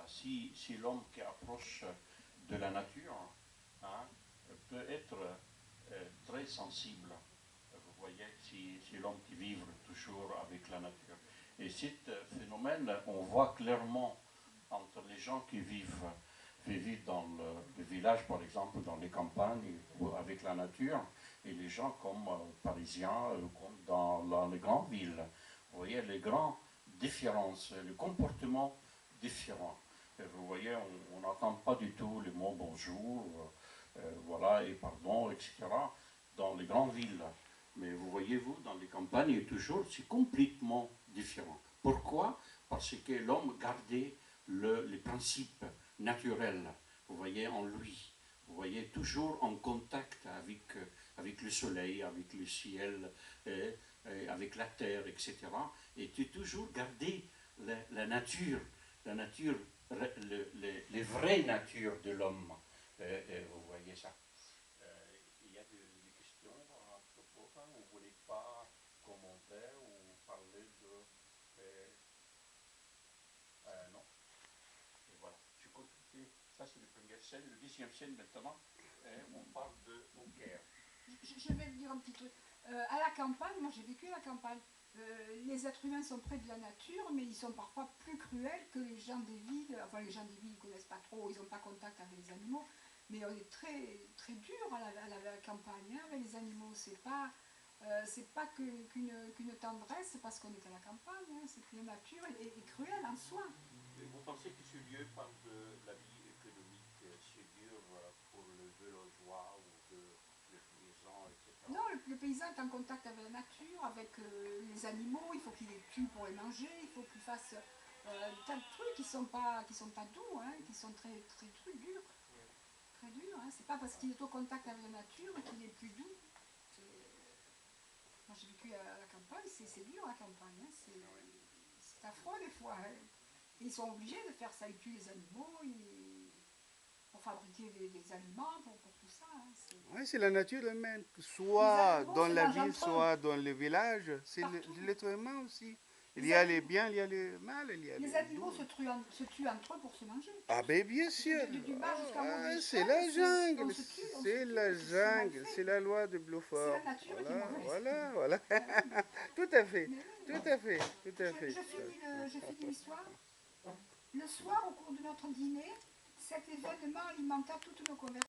si l'homme qui approche de la nature hein, peut être très sensible, vous voyez, si l'homme qui vit toujours avec la nature. Et ce phénomène, on voit clairement entre les gens qui vivent dans le village, par exemple, dans les campagnes, ou avec la nature, et les gens comme parisiens, comme dans les grandes villes. Vous voyez, les grandes différences, le comportement différent. Et vous voyez, on n'entend pas du tout les mots bonjour, voilà, et pardon, etc., dans les grandes villes. Mais vous voyez, vous, dans les campagnes, toujours, c'est complètement différent. Pourquoi? Parce que l'homme gardait les principes naturels, vous voyez, en lui. Vous voyez, toujours en contact avec le soleil, avec le ciel, avec la terre, etc. Et tu toujours gardé la nature, les vraies natures de l'homme. Vous voyez ça. Il y a des questions à propos, hein, vous ne voulez pas commenter ou parler de... non. Et voilà, je continue. Ça, c'est la première scène. Le deuxième scène, maintenant, on parle de Beaucaire. Je vais vous dire un petit truc. À la campagne, moi j'ai vécu à la campagne, les êtres humains sont près de la nature, mais ils sont parfois plus cruels que les gens des villes. Enfin, les gens des villes ne connaissent pas trop, ils n'ont pas contact avec les animaux. Mais on est très, très dur à la campagne hein, avec les animaux. C'est pas qu'une tendresse parce qu'on est à la campagne, hein, c'est que la nature est cruelle en soi. Et vous pensez que ce lieu parle de la vie économique, c'est dur pour le villageois ou le paysan, etc. Non, le paysan est en contact avec la nature, avec les animaux, il faut qu'il les tue pour les manger, il faut qu'il fasse tas de trucs qui sont pas doux, hein, qui sont très, très, très durs. Très durs, hein. C'est pas parce qu'il est au contact avec la nature qu'il est plus doux. Moi j'ai vécu à la campagne, c'est dur la campagne, hein. C'est affreux des fois. Hein. Ils sont obligés de faire ça, ils tuent les animaux, pour fabriquer des aliments, pour tout ça. Hein. Oui, c'est la nature humaine, Les soit animaux dans se la mangent ville, entre eux, soit dans le village. C'est partout. l'être humain aussi. Il Les y a les animaux, biens, il y a les mal, il y a les les animaux doux. se tuent entre eux pour se manger. Ah ben bien sûr. Du bas jusqu'en haut de C'est l'échelle, la jungle, on se c'est tue la parce que c'est mal jungle, fait. c'est la loi de C'est la Bluford. nature qui est Voilà, mauvaise. voilà, voilà. Ben oui. Tout à fait, Mais oui. tout à fait, tout à fait. Je finis l'histoire. Le soir, au cours de notre dîner, cet événement alimenta toutes nos conversations.